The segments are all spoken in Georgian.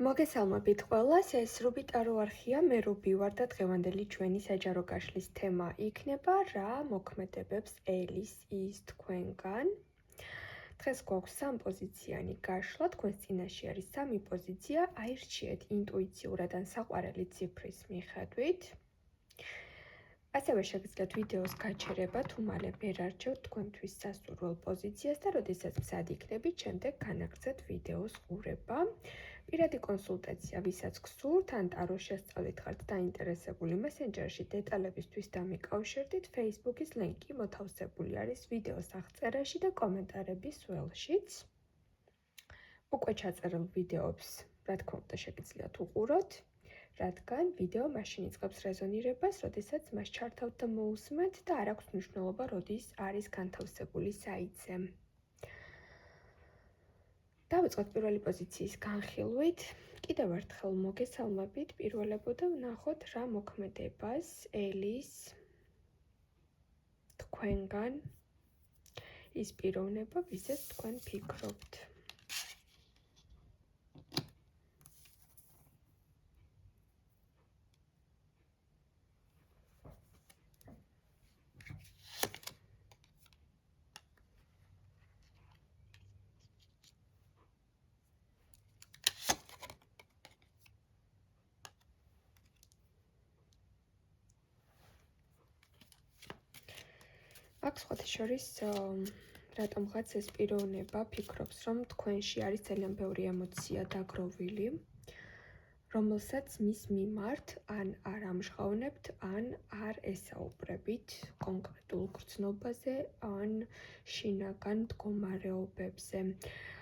მოგესალმებით ყველას, ეს რუბიტარო არხია, მე რუბი ვარ და დღევანდელი ჩვენი საჯარო გაშლის თემა იქნება რა მოქმედებებს ელის ის თქვენგან. დღეს გვაქვს სამპოზიციანი გაშლა, თქვენს წინაშე არის სამი პოზიცია, აირჩიეთ ინტუიციურად ან საყვარელი ციფრის მიხედვით. ასევე შეგიძლიათ ვიდეოს გაჩერება, თუ მალე ვერ არჩევთ თქვენთვის სასურველ პოზიციას და როდესაც მზად იქნებით, შემდეგ განაგრძეთ ვიდეოს ყურება. პირადი კონსულტაცია, ვისაც გსურთ, ან ტარო შესწავლით ხართ დაინტერესებული, მესენჯერში დეტალებისთვის დამიკავშირდით, Facebook-ის ლინკი მოთავსებული არის ვიდეოს აღწერაში და კომენტარების ველშიც. უკვე ჩაწერილ ვიდეოებს, რა თქმა უნდა, შეგიძლიათ უყუროთ, რადგან ვიდეო მაშინ იწყებს რეზონირებას, როდესაც მას ჩართავთ და მოусმენთ და არ აქვს მნიშვნელობა, როდის არის განთავსებული საიტზე. დავიწყოთ პირველი პოზიციის განხილვით. კიდევ ერთხელ მოგესალმებით, პირველებო და ვნახოთ რა მოქმედებას ელის თქვენგან ის პიროვნება, ვისაც თქვენ ფიქრობთ. აქ სხვათა შორის რატომღაც ეს პიროვნება ფიქრობს, რომ თქვენში არის ძალიან ბევრი ემოცია დაგროვილი, რომელსაც მის მიმართ ან არ ამჟღავნებთ, ან არ ესაუბრებით კონკრეტულ გრძნობაზე, ან შინაგან მდგომარეობებზე.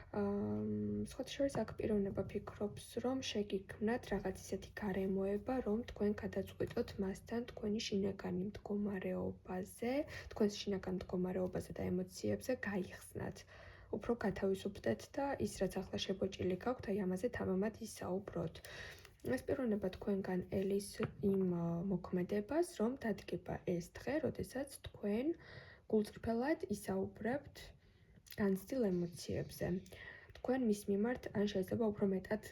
სხვათა შორის აქ პიროვნება ფიქრობს, რომ შეგიქმნათ რაღაც ისეთი გარემოება, რომ თქვენ გადაწყვიტოთ მასთან თქვენი შინაგანი მდგომარეობაზე, თქვენს შინაგან მდგომარეობაზე და ემოციებზე გაიხსნათ. უფრო გათავისუფლდეთ და ის, რაც ახლა შებოჭილი გაქვთ, აი ამაზე თამამად ისაუბროთ. ეს პიროვნება თქვენგან ელის იმ მოქმედებას, რომ დადგება ეს დღე, როდესაც თქვენ გულწრფელად ისაუბრებთ განცდილ ემოციებზე. თქვენ მის მიმართ ან შეიძლება უფრო მეტად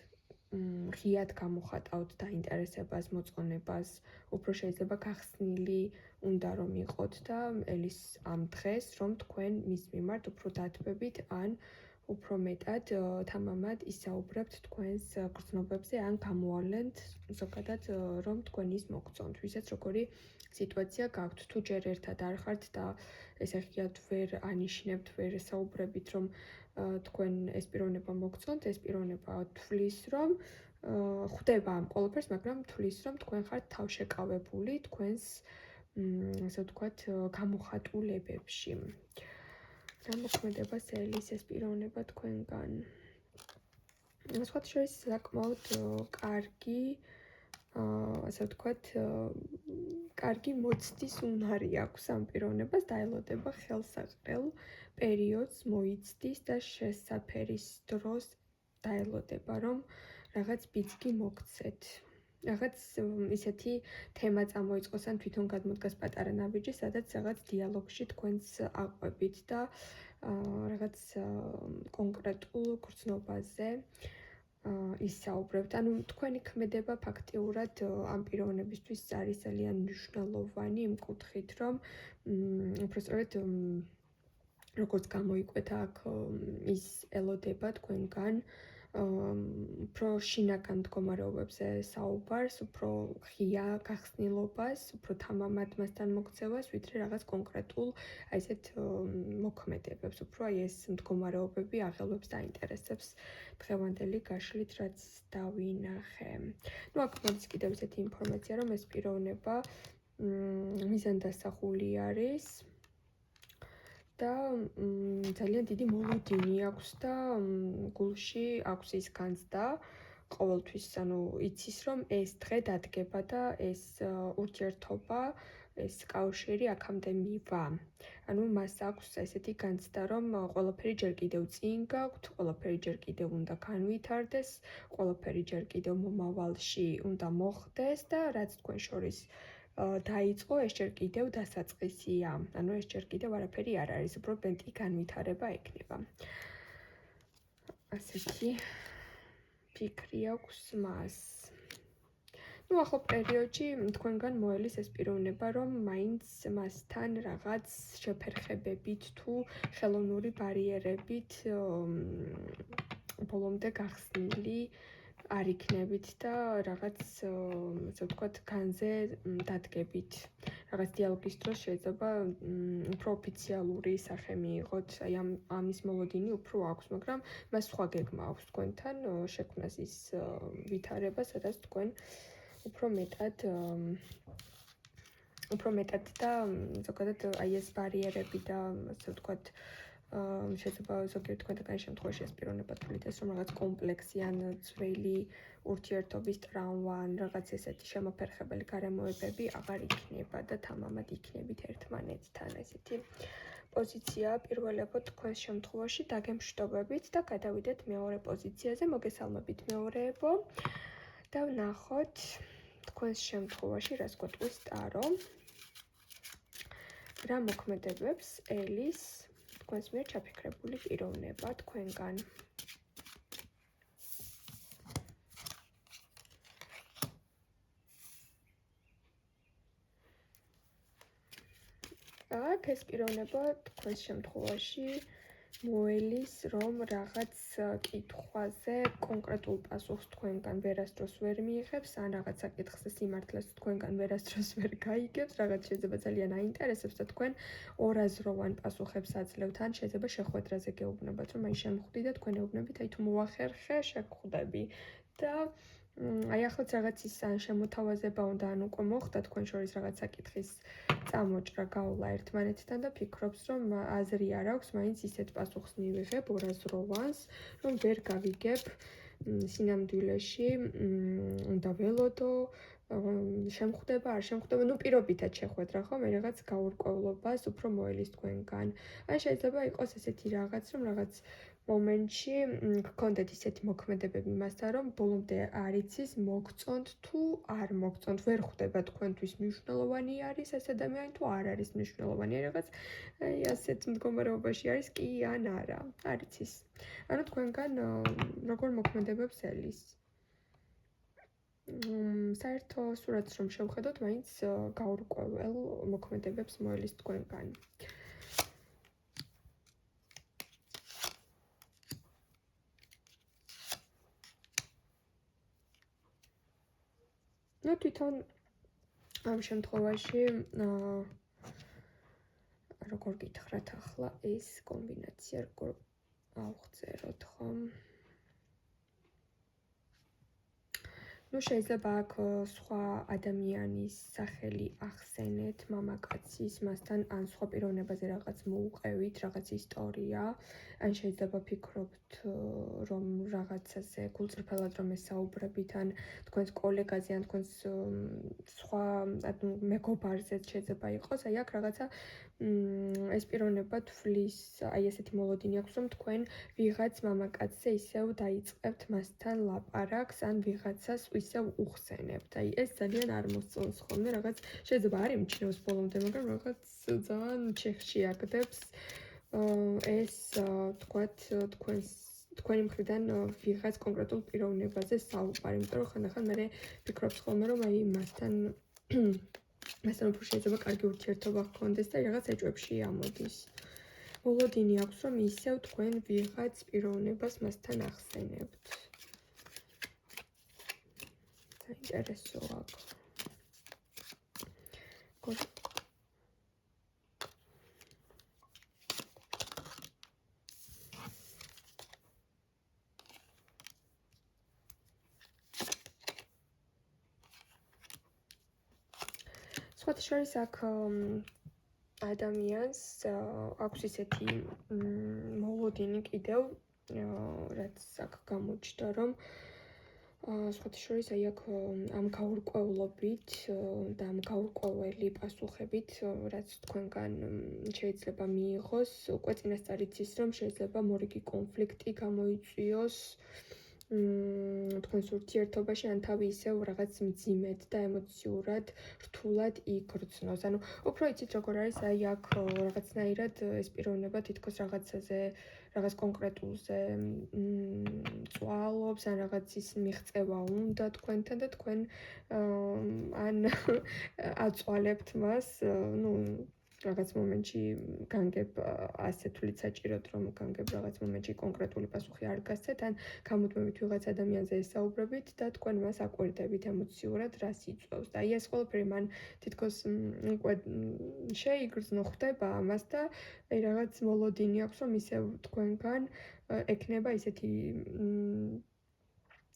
ღიად გამოხატავთ დაინტერესებას, მოწყონებას, უფრო შეიძლება გახსნილი უნდა რომ იყოთ და ელის ამ დღეს, რომ თქვენ მის მიმართ უფრო დათმებით ან უფრო მეტად თამამად ისაუბრებთ თქვენს გრძნობებზე ან გამოავლენთ ზოგადად რომ თქვენ ის მოგწონთ, ვისაც როგორი სიტუაცია გაქვთ, თუ ჯერ ერთად არ ხართ და ესე ღიად ვერ ანიშნებთ, ვერ ესაუბრებით, რომ თქვენ ეს პიროვნება მოგწონთ, ეს პიროვნება თვლის, რომ ხვდება ამ ყველაფერს, მაგრამ თვლის, რომ თქვენ ხართ თავშეკავებული თქვენს ასე ვთქვათ, გამოხატულებებში. რა მოქმედებას ელის ეს პიროვნება თქვენგან? სხვათა შორის საკმაოდ კარგი, ასე ვთქვათ, კარგი მოცდის უნარი აქვს ამ პიროვნებას, დაელოდება ხელსაყრელ პერიოდს, მოიცდის და შესაფერის დროს დაელოდება, რომ რაღაც ბიძგი მოგცეთ. რაღაც ისეთი თემა წამოიწყოს ან თვითონ გადმოდგას პატარა ნაბიჯი, სადაც რაღაც დიალოგში თქვენს აყვებით და რაღაც კონკრეტულ გრძნობაზე ისაუბრებთ. ანუ თქვენი ქმედება ფაქტიურად ამ პიროვნებისთვის არის ძალიან მნიშვნელოვანი იმ კუთხით, რომ უბრალოდ როგორც გამოიკვეთა აქ ის ელოდება თქვენგან უფრო შინაგან მდგომარეობებზე საუბარს, უფრო ღია გახსნილობას, უფრო თამამად მასთან მოქცევას, ვიდრე რაღაც კონკრეტულ აი ესეთ მოქმედებებს, უფრო აი ეს მდგომარეობები აღელვებს და აინტერესებს დღევანდელი გაშლით, რაც დავინახე. ნუ აქ მოდის კიდევ ესეთი ინფორმაცია, რომ ეს პიროვნება მიზანდასახული არის და ძალიან დიდი მოლოდინი აქვს და გულში აქვს ის განცდა ყოველთვის, ანუ იცის, რომ ეს დღე დადგება და ეს ურთიერთობა, ეს კავშირი აქამდე მივა. ანუ მას აქვს ესეთი განცდა, რომ ყველაფერი ჯერ კიდევ წინ გაქვთ, ყველაფერი ჯერ კიდევ უნდა განვითარდეს, ყველაფერი ჯერ კიდევ მომავალში უნდა მოხდეს და რაც თქვენ შორის დაიწყო, ეს ჯერ კიდევ დასაწყისია. ანუ ეს ჯერ კიდევ არაფერი არ არის, უბრალოდ მეტი განვითარება ექნება. ასეთი ფიქრი აქვს მას? Ну, ახალ პერიოდში თქვენგან მოელის ეს პიროვნება, რომ მაინც მასთან რაღაც შეფერხებებით თუ ხელოვნური ბარიერებით ბოლომდე გახსნილი არ იქნებით და რაღაც, ასე ვთქვათ, განზე დადგებით. რაღაც დიალოგის დროს შეიძლება უფრო ოფიციალური სახე მიიღოთ, აი ამის მოლოდინი უფრო აქვს, მაგრამ მას სხვა გეგმა აქვს თქვენთან შექმნას ის ვითარება, სადაც თქვენ უფრო მეტად და ზოგადად აი ეს ბარიერები და ასე ვთქვათ შეიძლება ზოგიერთ თქვენთან შემთხვევაში ეს პიროვნება თulides რომ რაღაც კომპლექსი ან ძველი ურთიერთობის ტრავმა ან რაღაც ესეთი შემოფერხებელი გარემოებები აღარ იქნება და თამამად იქნებით ერთმანეთთან ესეთი პოზიცია პირველებოდ თქვენს შემთხვევაში დაგემშვიდობებით და გადავიდეთ მეორე პოზიციაზე მოგესალმებით მეორეებო და ვნახოთ თქვენს შემთხვევაში რას გვეტყვის ტარო რა მოქმედებებს ელის თქვენს მიერ ჩაფიქრებული პიროვნება თქვენგან აქ ეს პიროვნება თქვენს შემთხვევაში მოელის რომ რაღაც კითხვაზე კონკრეტულ პასუხს თქვენგან ვერასდროს ვერ მიიღებს ან რაღაც საკითხზე სიმართლეს თქვენგან ვერასდროს ვერ გაიგებს რაღაც შეიძლება ძალიან აინტერესებს და თქვენ ორაზროვან პასუხებს აძლევთ ან შეიძლება შეხვედრაზე გეუბნებათ რომ აი შემხვდი და თქვენ ეუბნებით აი თუ მოახერხე შეგხვდები და აი ახლა რაღაც ის ან შემოთავაზება უნდა ან უკვე მოხდა თქვენ შორის რაღაც საკითხის წამოჭრა გავლა ერთმანეთთან და ფიქრობს რომ აზრი არ აქვს მაინც ისეთ პასუხს მივიღებ ორაზროვანს რომ ვერ გავიგებ სინამდვილეში უნდა ველოდო შემხვდება არ შემხვდება ნუ პირობითად შეხვედრა ხო მე რაღაც გაურკვევლობას უფრო მოელის თქვენგან ან შეიძლება იყოს ესეთი რაღაც რომ რაღაც მომენტში გქონდეთ ისეთი მოქმედებები მასთან რომ ბოლომდე არ იცის მოგწონთ თუ არ მოგწონთ ვერ ხვდება თქვენთვის მნიშვნელოვანი არის ეს ადამიანი თუ არ არის მნიშვნელოვანი რაღაც აი ასეთ მდგომარეობაში არის კი ან არა არ იცის ანუ თქვენგან როგორ მოქმედებებს ელის საერთო სურათს რომ შევხედოთ მაინც გაურკვეველ მოქმედებებს მოელის თქვენგან ну თვითონ ამ შემთხვევაში როგორ გითხრათ ახლა ეს კომბინაცია როგორ ავღწეროთ ხომ ну შეიძლება აქ სხვა ადამიანის სახელი ახსენეთ მამაკაცის მასთან ან სხვა პიროვნებაზე რაღაც მოუყევით რაღაც ისტორია ან შეიძლება ფიქრობთ რომ რაღაცაზე გულწრფელად რომ ესაუბრებით ან თქვენს კოლეგაზე ან თქვენს სხვა მეგობარზე შეიძლება იყოს აი აქ რაღაცა ეს პიროვნება თვლის აი ესეთი მოლოდინი აქვს რომ თქვენ ვიღაც მამაკაცზე ისევ დაიწყებთ მასთან ლაპარაკს ან ვიღაცას ისევ უხსენებთ აი ეს ძალიან არ მოსწონს ხოლმე რაღაც შეიძლება არ იმჩნევს ბოლომდე მაგრამ რაღაც ძალიან ჩეხში აგდებს ეს თქვათ თქვენი მხრიდან ვიღაც კონკრეტულ პიროვნებაზე საუბარი იმიტომ რომ ხანდახან მე ვფიქრობ ხოლმე რომ აი მასთან უფრო შეიძლება კარგი ურთიერთობა გქონდეს და რაღაც ეჭვებში ამოდის. მოლოდინი აქვს რომ ისევ თქვენ ვიღაც პიროვნებას მასთან ახსენებთ. საინტერესოა. სხვათა შორის აქ ადამიანს აქვს ისეთი მოლოდინი კიდევ რაც აქ გამოჩნდა რომ სხვათა შორის აი აქ ამ გაურკვევლობით და ამ გაურკვეველი პასუხებით რაც თქვენგან შეიძლება მიიღოს უკვე წინასწარ იცის რომ შეიძლება მორიგი კონფლიქტი გამოიწვიოს თქვენს ურთიერთობაში ან თავი ისევ რაღაც მძიმედ და ემოციურად რთულად იგრძნოს. ანუ უფრო იცით როგორ არის, აი აქ რაღაცნაირად ეს პიროვნება თითქოს რაღაცაზე, რაღაც კონკრეტულზე წვალობს, ან რაღაცის მიღწევა უნდა თქვენთან და თქვენ ან აწვალებთ მას, ну რაღაც მომენტში განგებ ასე თვლით საჭიროდ რომ განგებ რაღაც მომენტში კონკრეტული პასუხი არ გასცეთ ან გამუდმებით ვიღაც ადამიანზე ესაუბრებით და თქვენ მას აკვირდებით ემოციურად რას იწვევს და აი ეს ყველაფერი მან თითქოს უკვე შეიგრძნო ხდება ამას და აი რაღაც მოლოდინი აქვს რომ ისევ თქვენგან ექნება ისეთი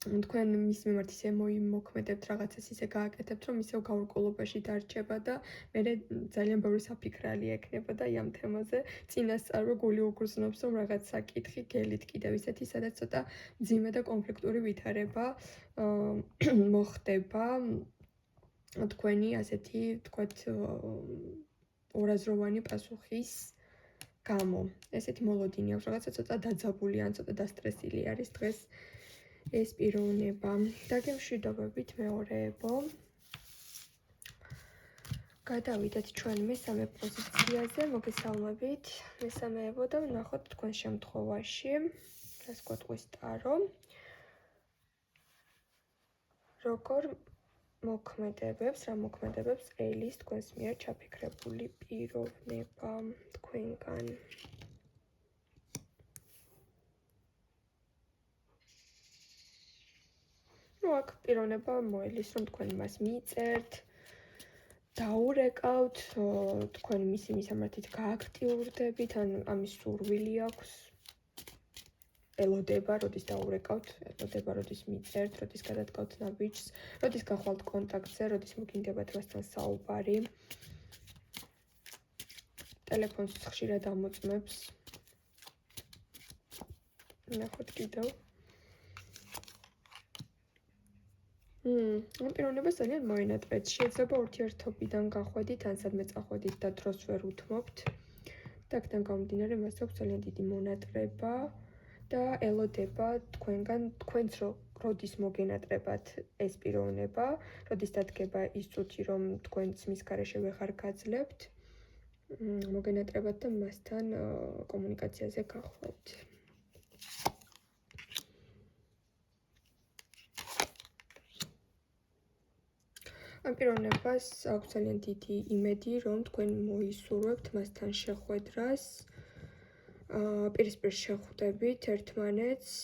თქვენ მის მიმართ ისე მოიმოქმედებთ რაღაცას ისე გააკეთებთ რომ ისევ გაურკვევლობაში დარჩება და მე ძალიან ბევრი საფიქრალი ექნება და ამ თემაზე წინასწარ გული უგრძნობს რომ რაღაც საკითხი გელით კიდევ ისეთი სადაც ცოტა მძიმე და კონფლიქტური ვითარება მოხდება თქვენი ასეთი თქვათ ორაზროვანი პასუხის გამო ესეთი მოლოდინი აქვს რაღაცა ცოტა დაძაბული ან ცოტა დასტრესილი არის დღეს ეს პიროვნება დაგემშვიდობებით მეორეებო გადავიდეთ ჩვენ მესამე პოზიციაზე მოგესალმებით მესამეებო და ვნახოთ თქვენ შემთხვევაში რას გვეტყვის ტარო როგორ მოქმედებებს რა მოქმედებებს ელის თქვენს მიერ ჩაფიქრებული პიროვნება თქვენგან ну აქ პიროვნება მოელის რომ თქვენ მას მიწერთ დაურეკავთ თქვენ მისი მისამართით გააქტიურდებით ან ამის სურვილი აქვს ელოდება როდის დაურეკავთ ელოდება როდის მიწერთ როდის გადადგავთ ნაბიჯს როდის გახვალთ კონტაქტზე როდის მოგინდებათ მასთან საუბარი ტელეფონს ხშირად ამოწმებს ნახოთ კიდევ პიროვნება ძალიან მოინატრეთ. შეიძლება ურთიერთობიდან გახვედით, ან სადმე წახვედით და დროს ვერ უთმობთ. და აქედან გამომდინარე, მას აქვს ძალიან დიდი მონატრება და ელოდება თქვენგან, თქვენც როდის მოგენატრებათ ეს პიროვნება, როდის დადგება ის წუთი, რომ თქვენც მის გარეშე ვეღარ გაძლევთ, მოგენატრებათ და მასთან კომუნიკაციაზე გახვედით. ამ პიროვნებას აქვს ძალიან დიდი იმედი, რომ თქვენ მოისურვებთ მასთან შეხვედრას, პირისპირ შეხვდებით ერთმანეთს.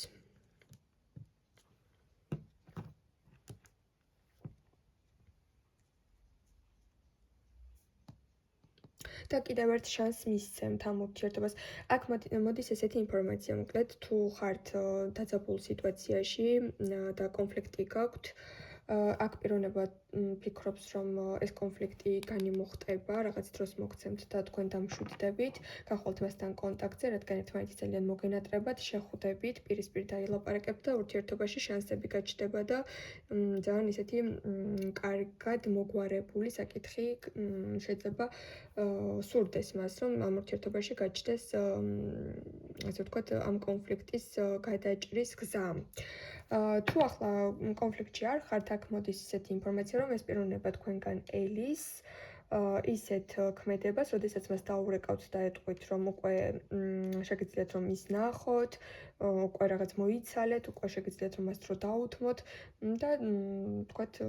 და კიდევ ერთ შანსს მისცემთ ამ ურთიერთობას. აქ მოდის ესეთი ინფორმაცია, მოკლედ, თუ ხართ დაძაბულ სიტუაციაში და კონფლიქტი გაქვთ, აქ პიროვნება ფიქრობს, რომ ეს კონფლიქტი განიმოხტება, რაღაც დროს მოგცემთ და თქვენ დამშვიდდებით, გახვალთ მასთან კონტაქტზე, რადგან ერთმანეთის ძალიან მოგენატრებათ, შეხვდებით, პირისპირ დაილაპარაკებთ და ურთიერთობაში შანსები გაჩნდება და ძალიან ისეთი კარგად მოგვარებული საკითხი შეიძლება სურდეს მას, რომ ამ ურთიერთობაში გაჩნდეს, ასე ვთქვათ, ამ კონფლიქტის გადაჭრის გზა. თუ ახლა კონფლიქტში არ ხართ, აქ მოდის ისეთი ინფორმაცია, რომ ეს პიროვნება თქვენგან ელის ისეთ ქმედებას, როდესაც მას დაურეკავთ და ეტყვით, რომ უკვე შეგიძლიათ რომ ის ნახოთ, უკვე რაღაც მოიცალეთ, უკვე შეგიძლიათ რომ მას დრო დაუთმოთ და თქვათ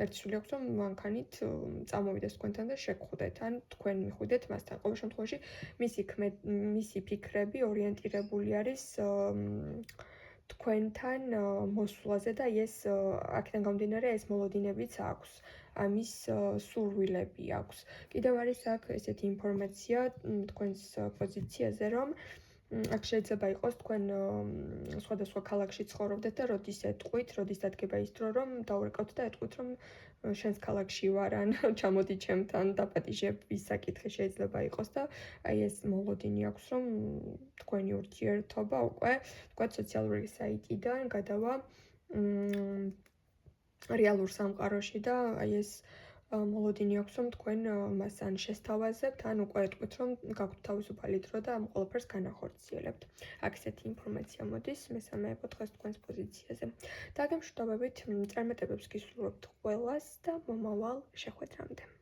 ერთი სული აქვს რომ მანქანით წამოვიდეს თქვენთან და შეგხვდეთ, ან თქვენ მიხვიდეთ მასთან. ყოველ შემთხვევაში მისი ფიქრები ორიენტირებული არის თქვენთან მოსვლაზე და ეს აქედან გამომდინარე ეს მოლოდინებიც აქვს. ამის სურვილები აქვს. კიდევ არის აქ ესეთი ინფორმაცია თქვენს პოზიციაზე, რომ აქ შეიძლება იყოს თქვენ სხვადასხვა ქალაქში ცხოვრობდეთ და როდის ეტყვით, როდის დადგება ის დრო, რომ დაურეკავთ და ეტყვით, რომ შენს ქალაქში ვარ, ან ჩამოდი ჩემთან დაპატიჟების საკითხი შეიძლება იყოს და აი ეს მოლოდინი აქვს, რომ თქვენი ურთიერთობა უკვე თქვათ სოციალური საიტიდან გადავა რეალურ სამყაროში და აი ეს მოლოდინი აქვს, რომ თქვენ მას ან შესთავაზებთ, ან უკვე ეტყვით, რომ გაქვთ თავისუფალი დრო და ამ ყველაფერს განახორციელებთ. აქ ესეთი ინფორმაცია მოდის მესამე დღეს თქვენს პოზიციაზე. და გემშვიდობებით წარმატებებს გისურვებთ ყველას და მომავალ შეხვედრამდე.